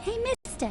Hey, mister.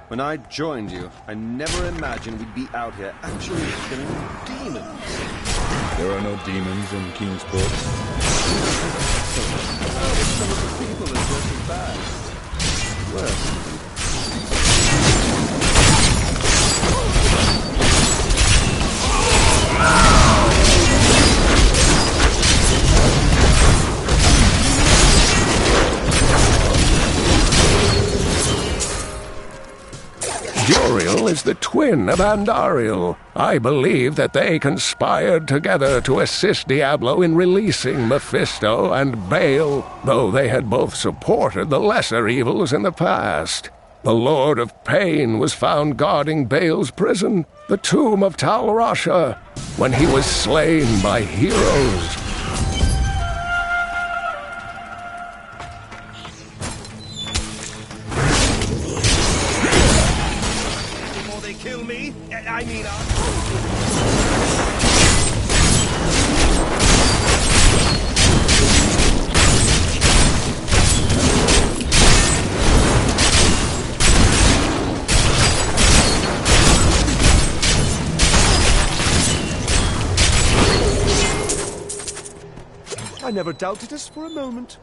When I joined you, I never imagined we'd be out here actually killing demons. There are no demons in Kingsport. Some of the people are just as bad. Worse. Duriel is the twin of Andariel. I believe that they conspired together to assist Diablo in releasing Mephisto and Baal, though they had both supported the lesser evils in the past. The Lord of Pain was found guarding Baal's prison, the tomb of Tal Rasha, when he was slain by heroes. Kill me? I mean, I never doubted this for a moment.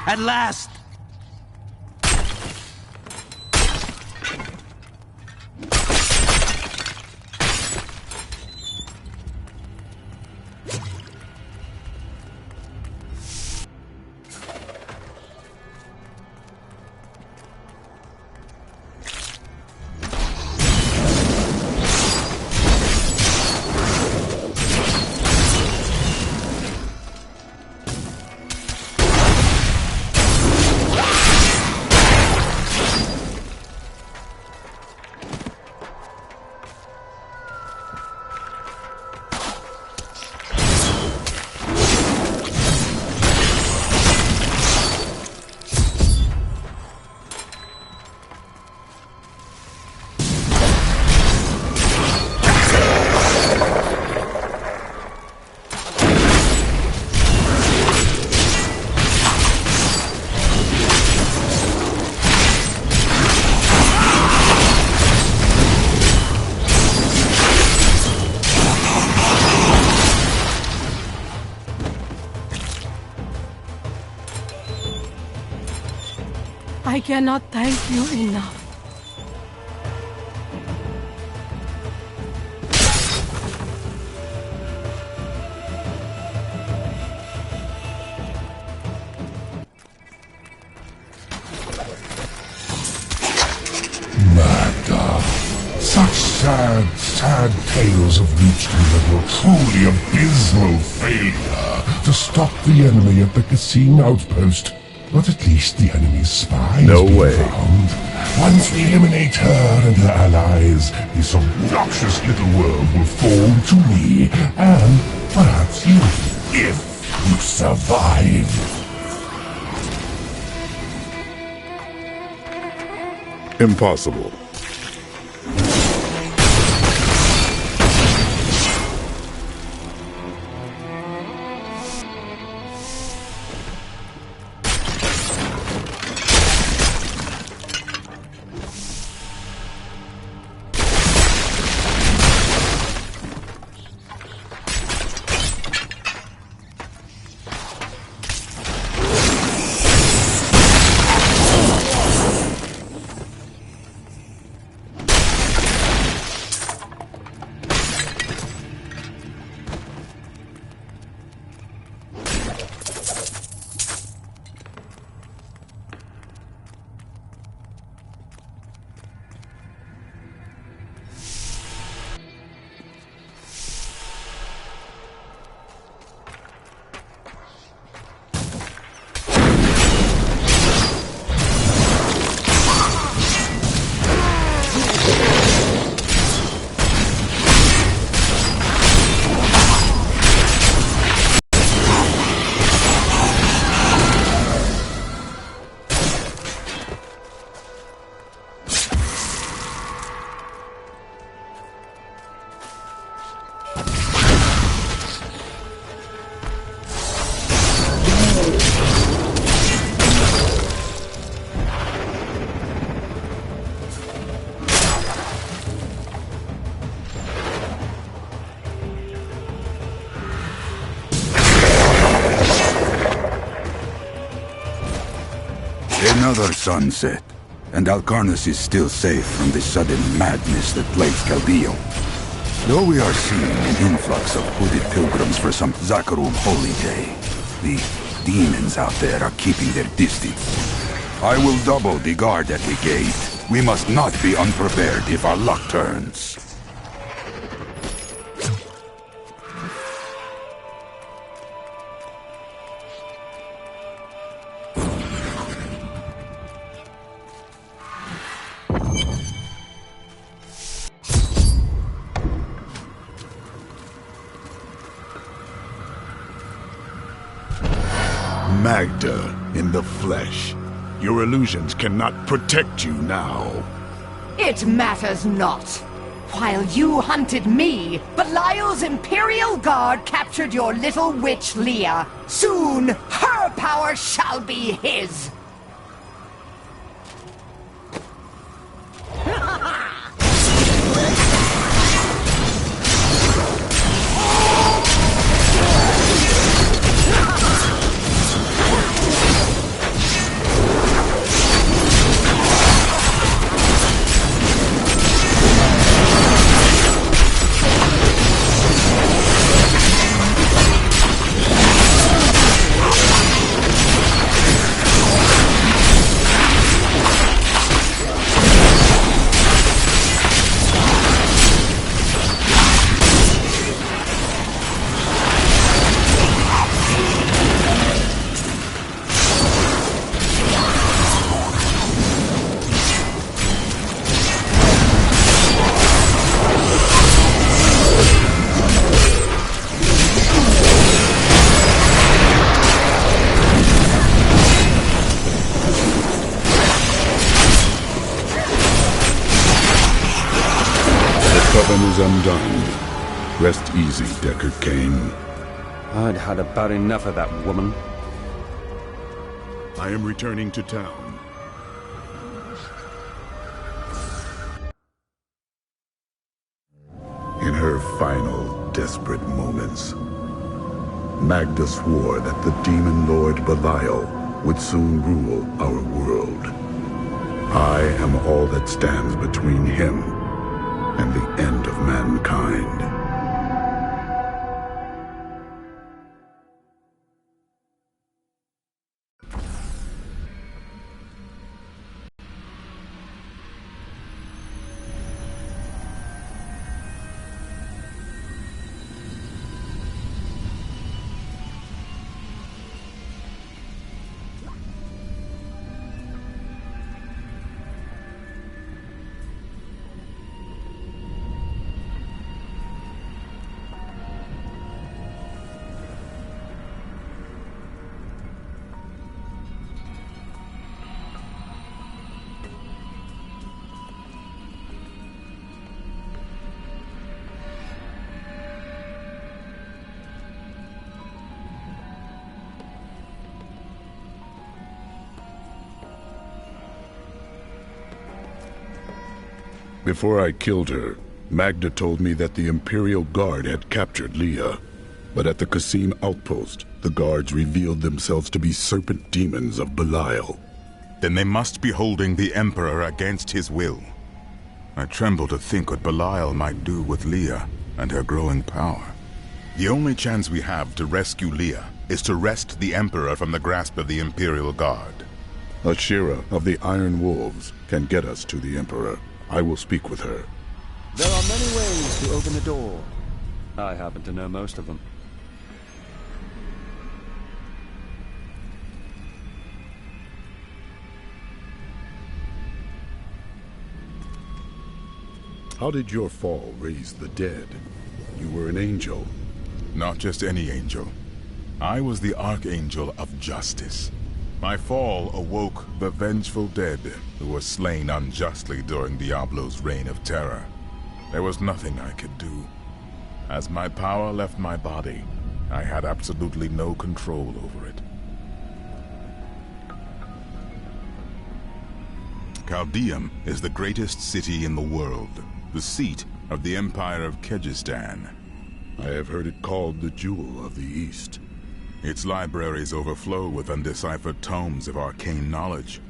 At last! I cannot thank you enough. Magda. Such sad, sad tales of Leechman that were truly abysmal failure to stop the enemy at the Cassine outpost. But at least the enemy's spy No has been way. found. Once we eliminate her and her allies, this obnoxious little world will fall to me, and perhaps you, if you survive. Impossible. Another sunset, and Alcarnus is still safe from the sudden madness that plagues Caldeon. Though we are seeing an influx of hooded pilgrims for some Zakarum holy day, the demons out there are keeping their distance. I will double the guard at the gate. We must not be unprepared if our luck turns. Magda, in the flesh. Your illusions cannot protect you now. It matters not. While you hunted me, Belial's Imperial Guard captured your little witch Leah. Soon, her power shall be his! coven is undone. Rest easy, Deckard Cain. I'd had about enough of that woman. I am returning to town. In her final, desperate moments, Magda swore that the demon lord Belial would soon rule our world. I am all that stands between him and the end of mankind. Before I killed her, Magda told me that the Imperial Guard had captured Leah. But at the Qasim outpost, the guards revealed themselves to be serpent demons of Belial. Then they must be holding the Emperor against his will. I tremble to think what Belial might do with Leah and her growing power. The only chance we have to rescue Leah is to wrest the Emperor from the grasp of the Imperial Guard. Ashira of the Iron Wolves can get us to the Emperor. I will speak with her. There are many ways to open a door. I happen to know most of them. How did your fall raise the dead? You were an angel. Not just any angel. I was the Archangel of Justice. My fall awoke the vengeful dead who were slain unjustly during Diablo's reign of terror. There was nothing I could do. As my power left my body, I had absolutely no control over it. Caldeum is the greatest city in the world, the seat of the Empire of Kyrgyzstan. I have heard it called the Jewel of the East. Its libraries overflow with undeciphered tomes of arcane knowledge.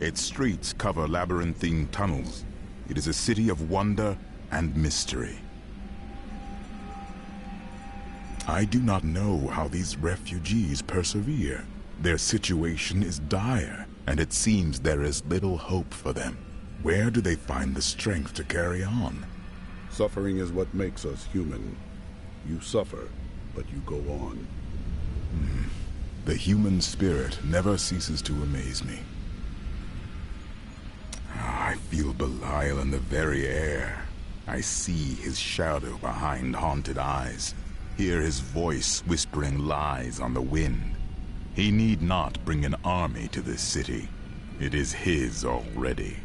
Its streets cover labyrinthine tunnels. It is a city of wonder and mystery. I do not know how these refugees persevere. Their situation is dire, and it seems there is little hope for them. Where do they find the strength to carry on? Suffering is what makes us human. You suffer, but you go on. The human spirit never ceases to amaze me. I feel Belial in the very air. I see his shadow behind haunted eyes, hear his voice whispering lies on the wind. He need not bring an army to this city. It is his already.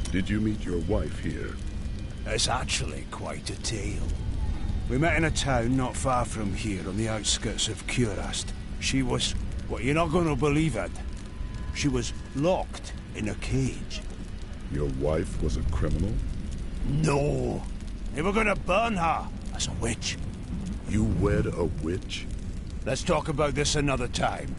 Did you meet your wife here? It's actually quite a tale. We met in a town not far from here on the outskirts of Kurast. She was... well, you're not going to believe it. She was locked in a cage. Your wife was a criminal? No. They were going to burn her as a witch. You wed a witch? Let's talk about this another time.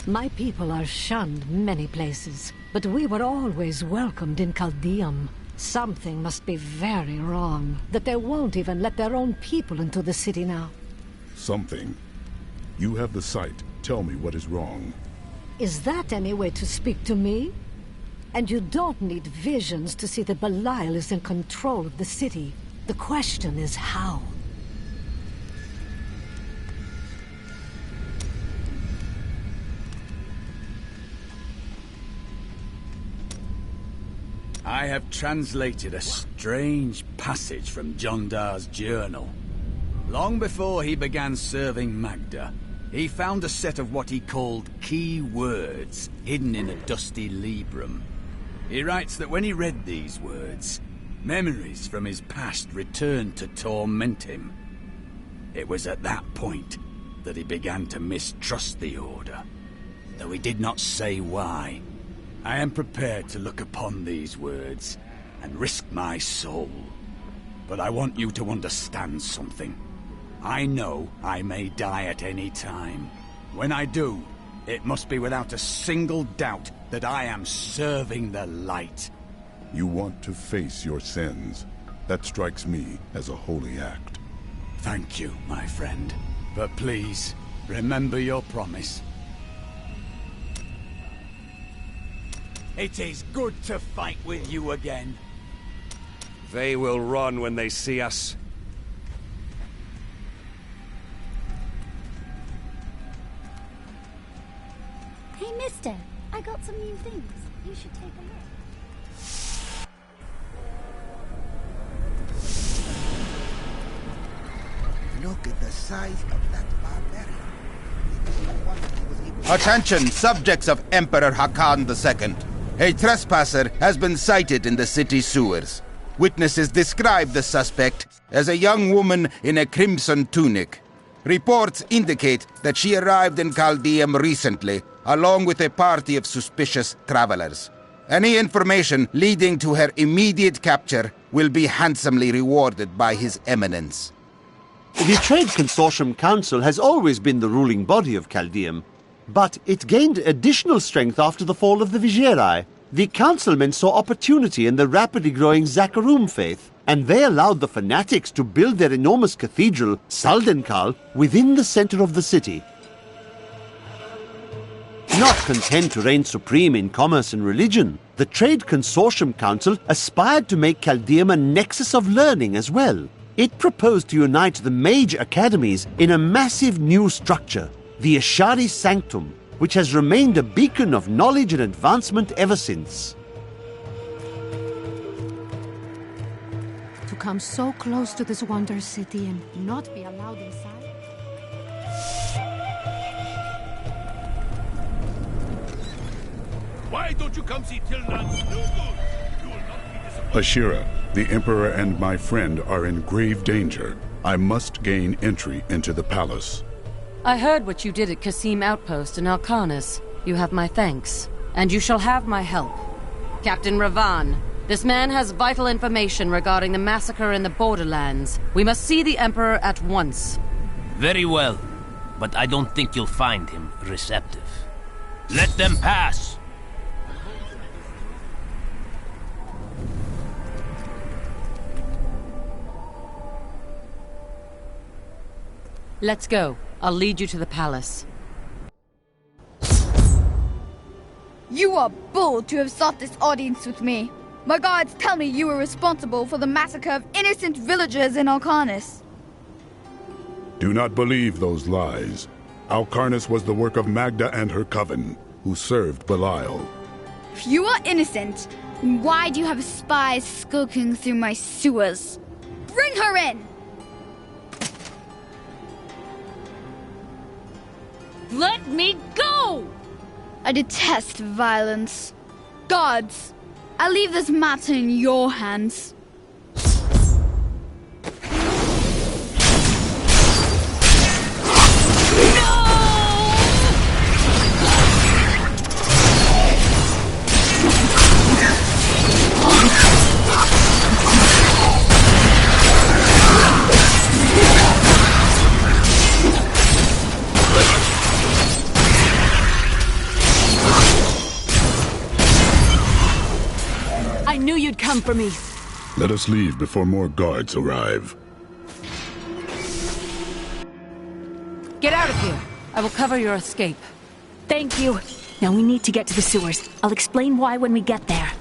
My people are shunned many places, but we were always welcomed in Caldeum. Something must be very wrong, that they won't even let their own people into the city now. Something? You have the sight. Tell me what is wrong. Is that any way to speak to me? And you don't need visions to see that Belial is in control of the city. The question is how? I have translated a strange passage from Jondar's journal. Long before he began serving Magda, he found a set of what he called key words hidden in a dusty librum. He writes that when he read these words, memories from his past returned to torment him. It was at that point that he began to mistrust the Order, though he did not say why. I am prepared to look upon these words and risk my soul. But I want you to understand something. I know I may die at any time. When I do, it must be without a single doubt that I am serving the light. You want to face your sins. That strikes me as a holy act. Thank you, my friend. But please, remember your promise. It is good to fight with you again. They will run when they see us. Hey, mister, I got some new things. You should take a look. Look at the size of that barbarian. Attention, subjects of Emperor Hakan II. A trespasser has been sighted in the city sewers. Witnesses describe the suspect as a young woman in a crimson tunic. Reports indicate that she arrived in Caldeum recently, along with a party of suspicious travelers. Any information leading to her immediate capture will be handsomely rewarded by His Eminence. The Trade Consortium Council has always been the ruling body of Caldeum, but it gained additional strength after the fall of the Vigerai. The councilmen saw opportunity in the rapidly growing Zakarum faith, and they allowed the fanatics to build their enormous cathedral, Saldenkal, within the center of the city. Not content to reign supreme in commerce and religion, the Trade Consortium Council aspired to make Caldeum a nexus of learning as well. It proposed to unite the mage academies in a massive new structure, the Ashari Sanctum, which has remained a beacon of knowledge and advancement ever since. To come so close to this wonder city and not be allowed inside? Why don't you come see Tilnan's new goods? You will not be disappointed. Ashira, the Emperor and my friend are in grave danger. I must gain entry into the palace. I heard what you did at Qasim Outpost in Alcarnus. You have my thanks, and you shall have my help. Captain Ravan, this man has vital information regarding the massacre in the Borderlands. We must see the Emperor at once. Very well, but I don't think you'll find him receptive. Let them pass! Let's go. I'll lead you to the palace. You are bold to have sought this audience with me. My guards tell me you were responsible for the massacre of innocent villagers in Alcarnus. Do not believe those lies. Alcarnus was the work of Magda and her coven, who served Belial. If you are innocent, then why do you have spies skulking through my sewers? Bring her in! Let me go! I detest violence. Guards, I leave this matter in your hands. for me. Let us leave before more guards arrive. Get out of here. I will cover your escape. Thank you. Now we need to get to the sewers. I'll explain why when we get there.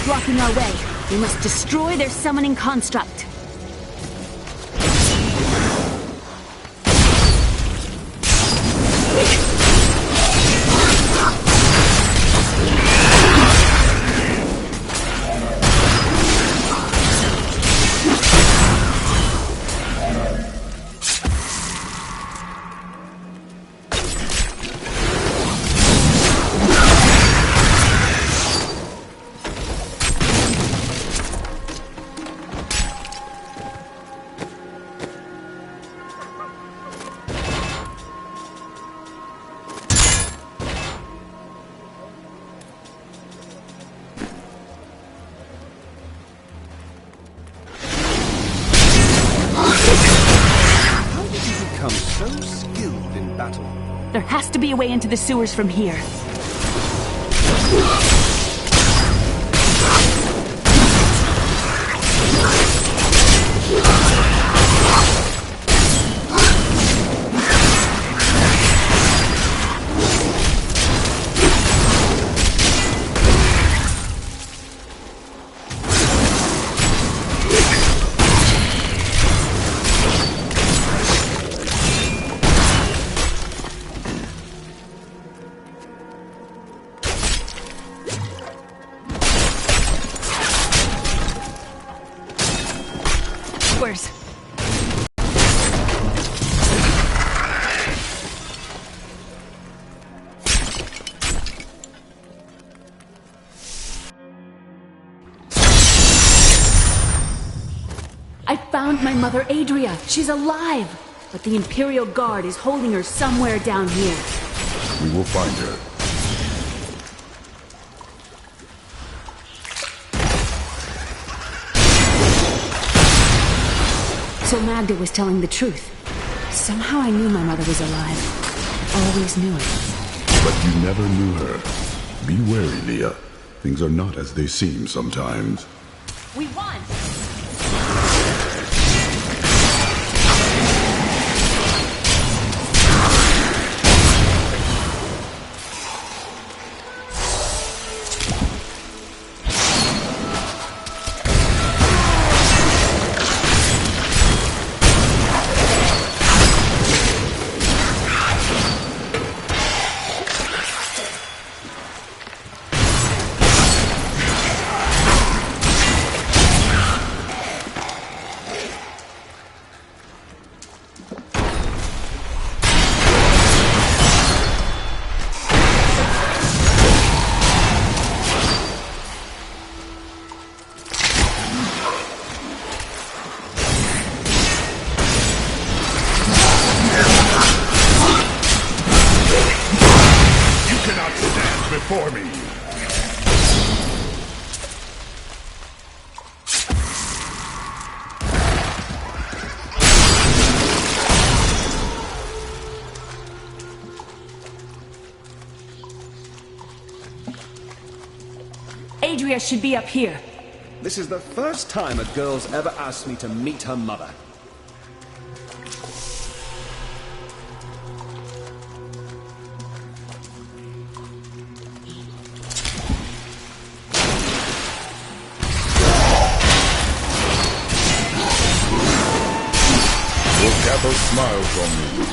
Blocking our way. We must destroy their summoning construct. So skilled in battle. There has to be a way into the sewers from here. I found my mother Adria. She's alive. But the Imperial Guard is holding her somewhere down here. We will find her. So Magda was telling the truth. Somehow I knew my mother was alive. Always knew it. But you never knew her. Be wary, Leah. Things are not as they seem sometimes. We won! For me. Adria should be up here. This is the first time a girl's ever asked me to meet her mother. Will smile from me.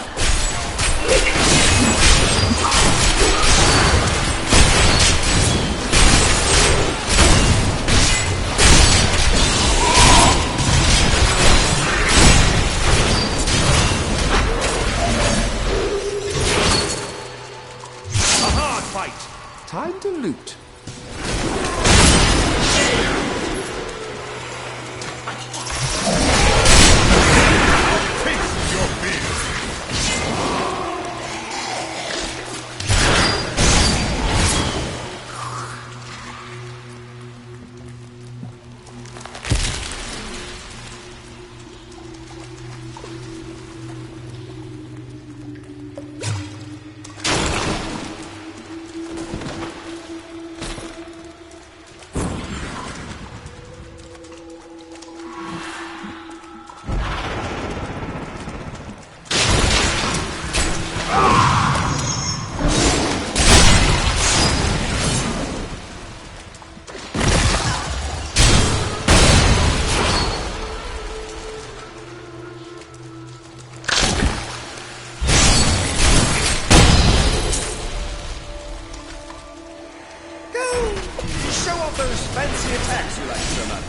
not those fancy attacks you like so much.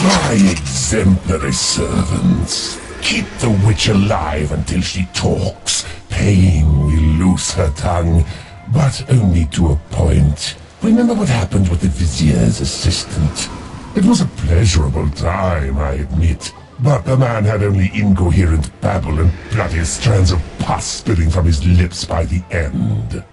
My exemplary servants. Keep the witch alive until she talks. Pain will loose her tongue, but only to a point. Remember what happened with the vizier's assistant? It was a pleasurable time, I admit. But the man had only incoherent babble and bloody strands of pus spilling from his lips by the end.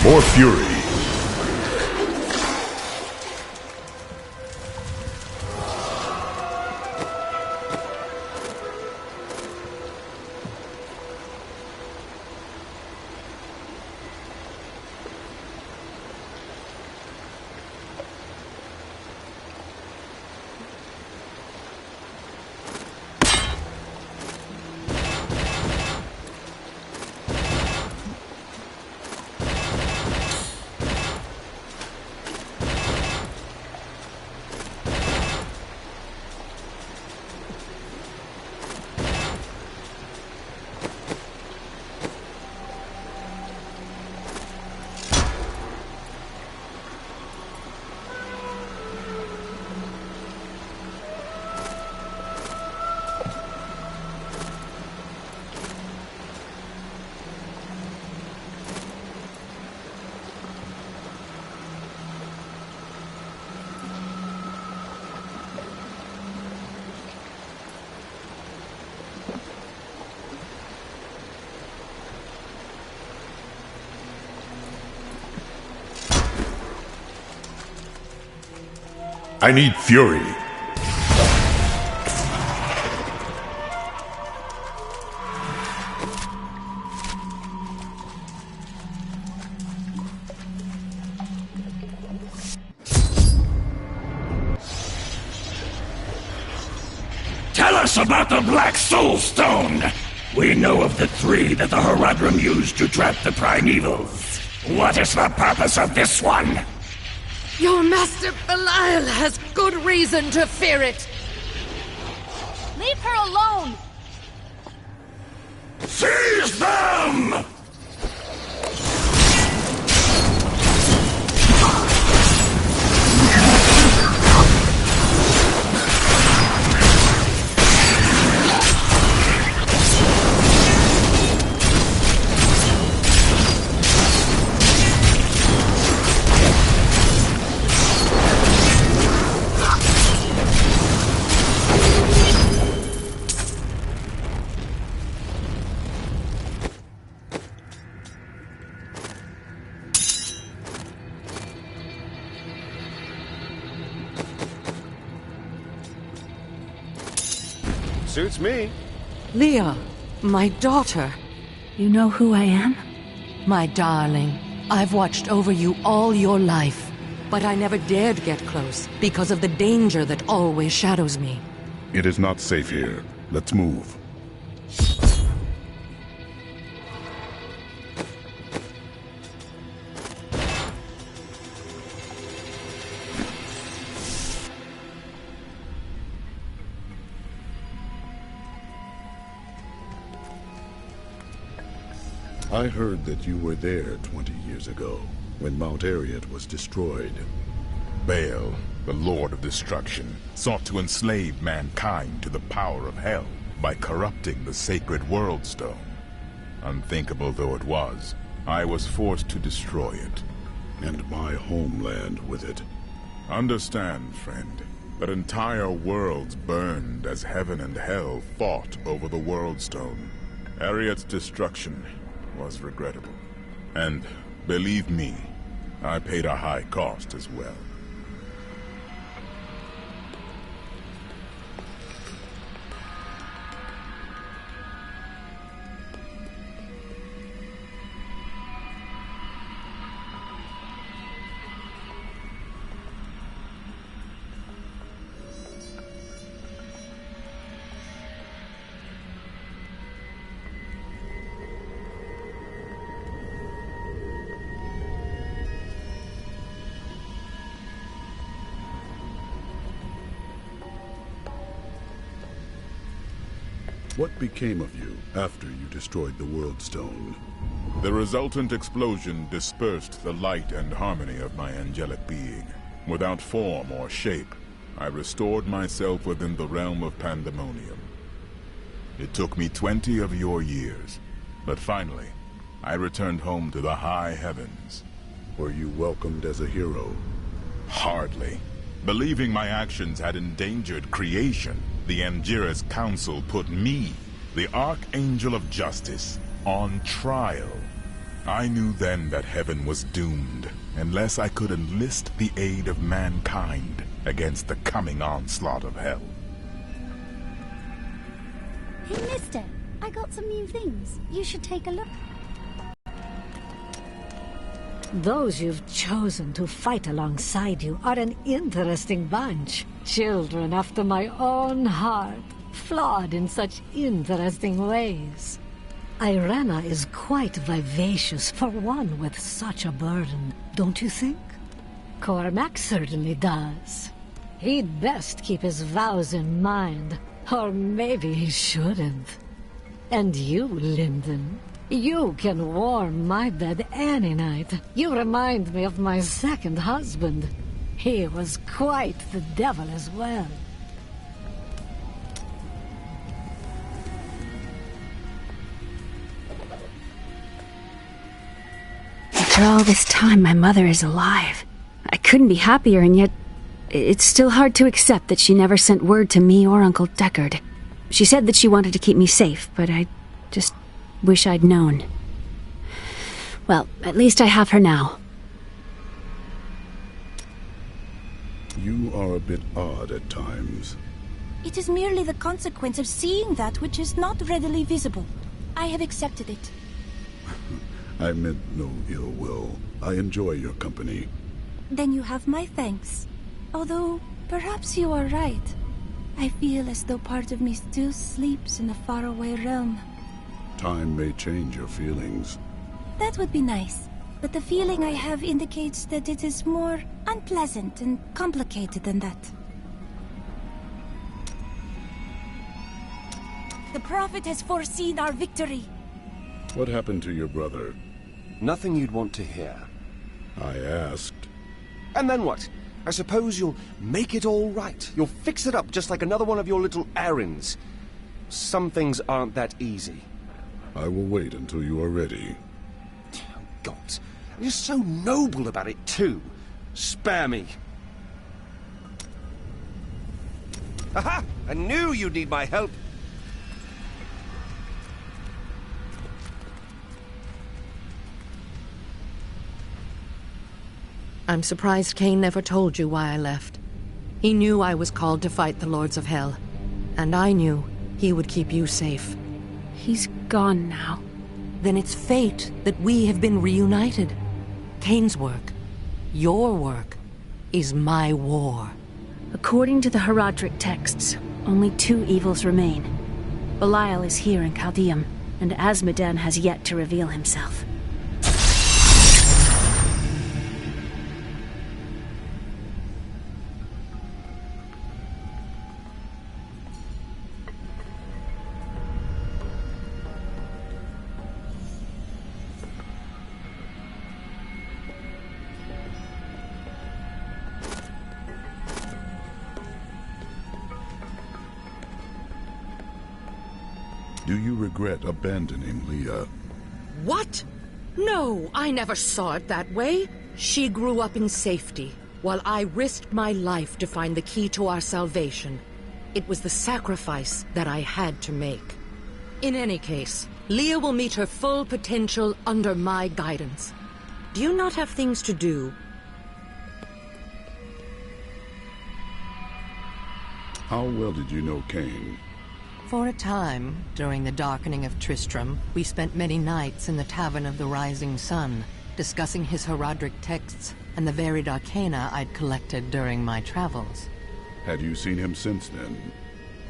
More fury. I need fury. Tell us about the Black Soul Stone! We know of the three that the Horadrim used to trap the Primevals. What is the purpose of this one? Your master Belial has good reason to fear it. Leave her alone! Seize them! Suits me. Leah, my daughter. You know who I am? My darling, I've watched over you all your life, but I never dared get close because of the danger that always shadows me. It is not safe here. Let's move. I heard that you were there 20 years ago. when Mount Ariat was destroyed. Baal, the Lord of Destruction, sought to enslave mankind to the power of hell by corrupting the sacred World Stone. Unthinkable though it was, I was forced to destroy it. And my homeland with it. Understand, friend, that entire worlds burned as heaven and hell fought over the World Stone. Ariat's destruction was regrettable. And, believe me, I paid a high cost as well. What became of you after you destroyed the World Stone? The resultant explosion dispersed the light and harmony of my angelic being. Without form or shape, I restored myself within the realm of pandemonium. It took me 20 of your years, but finally, I returned home to the high heavens. Were you welcomed as a hero? Hardly. Believing my actions had endangered creation, the Angiras Council put me, the Archangel of Justice, on trial. I knew then that heaven was doomed, unless I could enlist the aid of mankind against the coming onslaught of hell. Hey, mister, I got some new things. You should take a look. Those you've chosen to fight alongside you are an interesting bunch. Children after my own heart, flawed in such interesting ways. Irena is quite vivacious for one with such a burden, don't you think? Cormac certainly does. He'd best keep his vows in mind, or maybe he shouldn't. And you, Lyndon, you can warm my bed any night. You remind me of my second husband. He was quite the devil as well. After all this time, my mother is alive. I couldn't be happier, and yet it's still hard to accept that she never sent word to me or Uncle Deckard. She said that she wanted to keep me safe, but I just wish I'd known. Well, at least I have her now. You are a bit odd at times. It is merely the consequence of seeing that which is not readily visible. I have accepted it. I meant no ill will. I enjoy your company. Then you have my thanks. Although, perhaps you are right. I feel as though part of me still sleeps in a faraway realm. Time may change your feelings. That would be nice. But the feeling I have indicates that it is more unpleasant and complicated than that. The Prophet has foreseen our victory. What happened to your brother? Nothing you'd want to hear. I asked. And then what? I suppose you'll make it all right. You'll fix it up just like another one of your little errands. Some things aren't that easy. I will wait until you are ready. Oh, God. You're so noble about it, too. Spare me. Aha! I knew you'd need my help. I'm surprised Cain never told you why I left. He knew I was called to fight the Lords of Hell, and I knew he would keep you safe. He's gone now. Then it's fate that we have been reunited. Cain's work, your work, is my war. According to the Herodric texts, only 2 evils remain. Belial is here in Chaldeum, and Azmodan has yet to reveal himself. Do you regret abandoning Leah? What? No, I never saw it that way. She grew up in safety, while I risked my life to find the key to our salvation. It was the sacrifice that I had to make. In any case, Leah will meet her full potential under my guidance. Do you not have things to do? How well did you know Cain? For a time, during the darkening of Tristram, we spent many nights in the Tavern of the Rising Sun, discussing his heraldic texts and the varied arcana I'd collected during my travels. Had you seen him since then?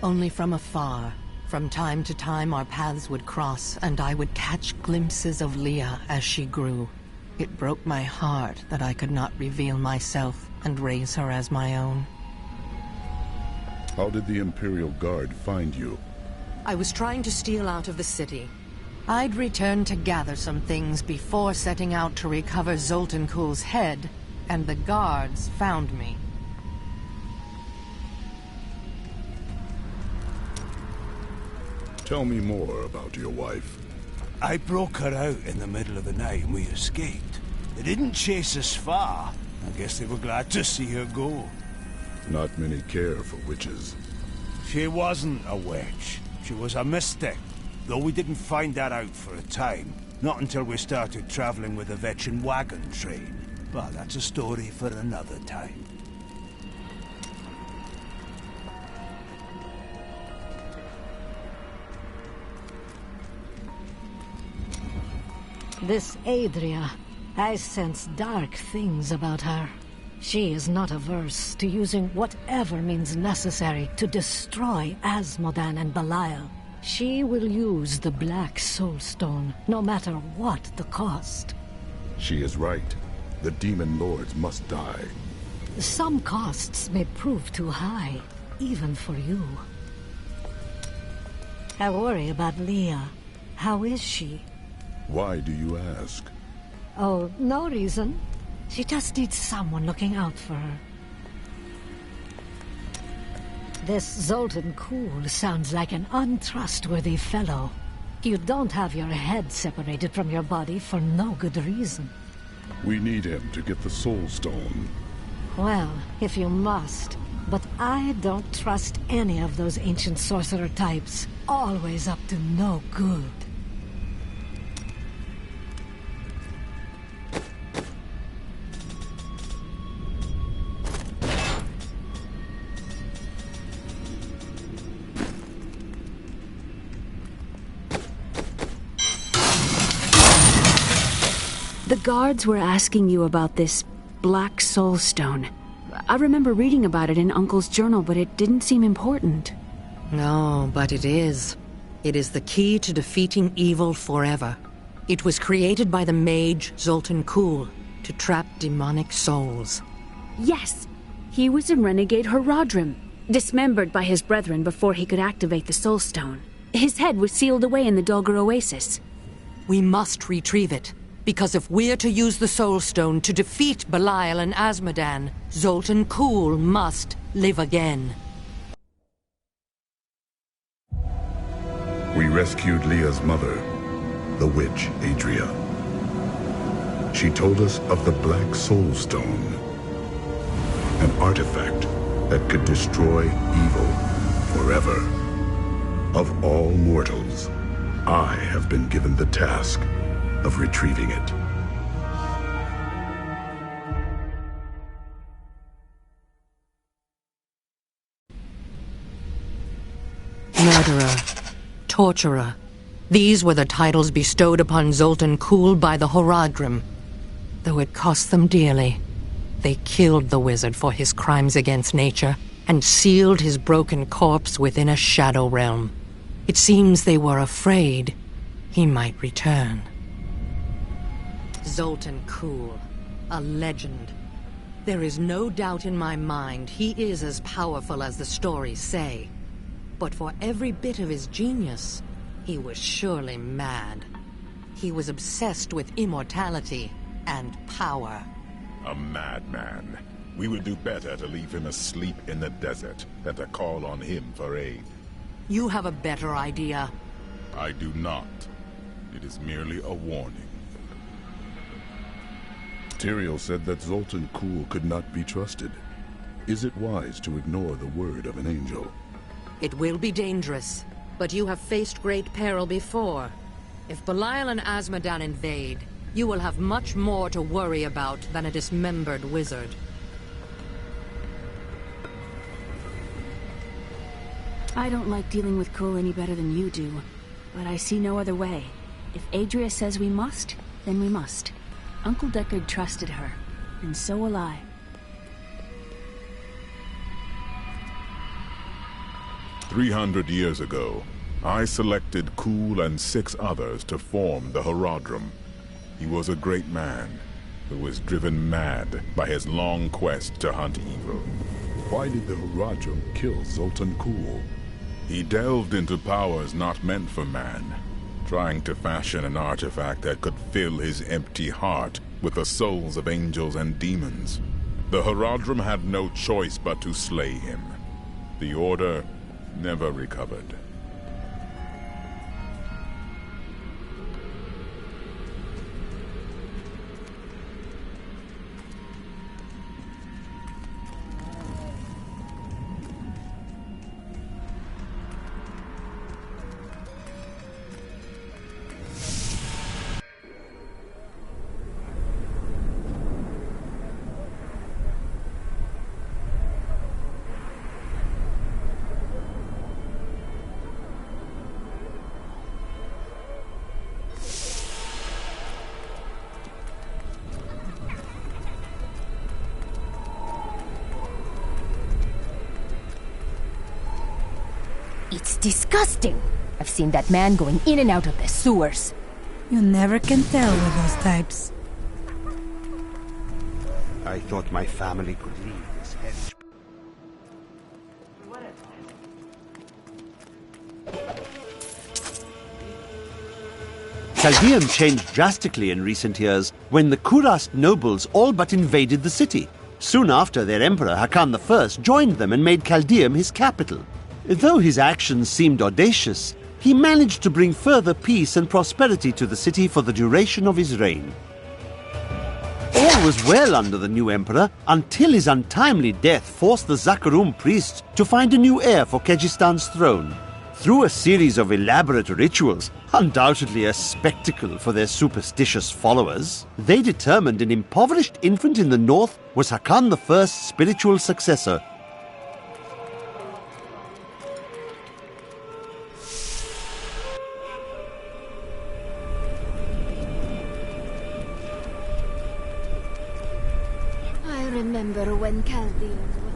Only from afar. From time to time our paths would cross, and I would catch glimpses of Leah as she grew. It broke my heart that I could not reveal myself and raise her as my own. How did the Imperial Guard find you? I was trying to steal out of the city. I'd returned to gather some things before setting out to recover Zoltan Kuhl's head, and the guards found me. Tell me more about your wife. I broke her out in the middle of the night and we escaped. They didn't chase us far. I guess they were glad to see her go. Not many care for witches. She wasn't a witch. She was a mystic. Though we didn't find that out for a time. Not until we started traveling with the Vetchin wagon train. But that's a story for another time. This Adria, I sense dark things about her. She is not averse to using whatever means necessary to destroy Asmodan and Belial. She will use the Black Soulstone, no matter what the cost. She is right. The Demon Lords must die. Some costs may prove too high, even for you. I worry about Leah. How is she? Why do you ask? Oh, no reason. She just needs someone looking out for her. This Zoltan Kuhl sounds like an untrustworthy fellow. You don't have your head separated from your body for no good reason. We need him to get the Soul Stone. Well, if you must. But I don't trust any of those ancient sorcerer types. Always up to no good. The guards were asking you about this Black Soul Stone. I remember reading about it in Uncle's journal, but it didn't seem important. No, but it is. It is the key to defeating evil forever. It was created by the mage Zoltan Kuhl to trap demonic souls. Yes, he was a renegade Horadrim, dismembered by his brethren before he could activate the Soul Stone. His head was sealed away in the Dulgar Oasis. We must retrieve it. Because if we're to use the Soul Stone to defeat Belial and Asmodan, Zoltan Kuhl must live again. We rescued Leah's mother, the witch Adria. She told us of the Black Soul Stone, an artifact that could destroy evil forever. Of all mortals, I have been given the task of retrieving it. Murderer, torturer. These were the titles bestowed upon Zoltan Kuhl by the Horadrim. Though it cost them dearly, they killed the wizard for his crimes against nature and sealed his broken corpse within a shadow realm. It seems they were afraid he might return. Zoltan Kuhl, a legend. There is no doubt in my mind he is as powerful as the stories say. But for every bit of his genius, he was surely mad. He was obsessed with immortality and power. A madman. We would do better to leave him asleep in the desert than to call on him for aid. You have a better idea. I do not. It is merely a warning. Tyrael said that Zoltan Kuhl could not be trusted. Is it wise to ignore the word of an angel? It will be dangerous, but you have faced great peril before. If Belial and Azmodan invade, you will have much more to worry about than a dismembered wizard. I don't like dealing with Kuhl any better than you do, but I see no other way. If Adria says we must, then we must. Uncle Deckard trusted her, and so will I. 300 years ago, I selected Kuhl and 6 others to form the Horadrim. He was a great man who was driven mad by his long quest to hunt evil. Why did the Horadrim kill Zoltan Kuhl? He delved into powers not meant for man, trying to fashion an artifact that could fill his empty heart with the souls of angels and demons. The Horadrim had no choice but to slay him. The Order never recovered. It's disgusting. I've seen that man going in and out of the sewers. You never can tell with those types. I thought my family could leave this hellish... Caldeum changed drastically in recent years when the Kurast nobles all but invaded the city. Soon after, their emperor, Hakan I, joined them and made Caldeum his capital. Though his actions seemed audacious, he managed to bring further peace and prosperity to the city for the duration of his reign. All was well under the new emperor until his untimely death forced the Zakarum priests to find a new heir for Kejistan's throne. Through a series of elaborate rituals, undoubtedly a spectacle for their superstitious followers, they determined an impoverished infant in the north was Hakan I's spiritual successor. I remember when Caldeum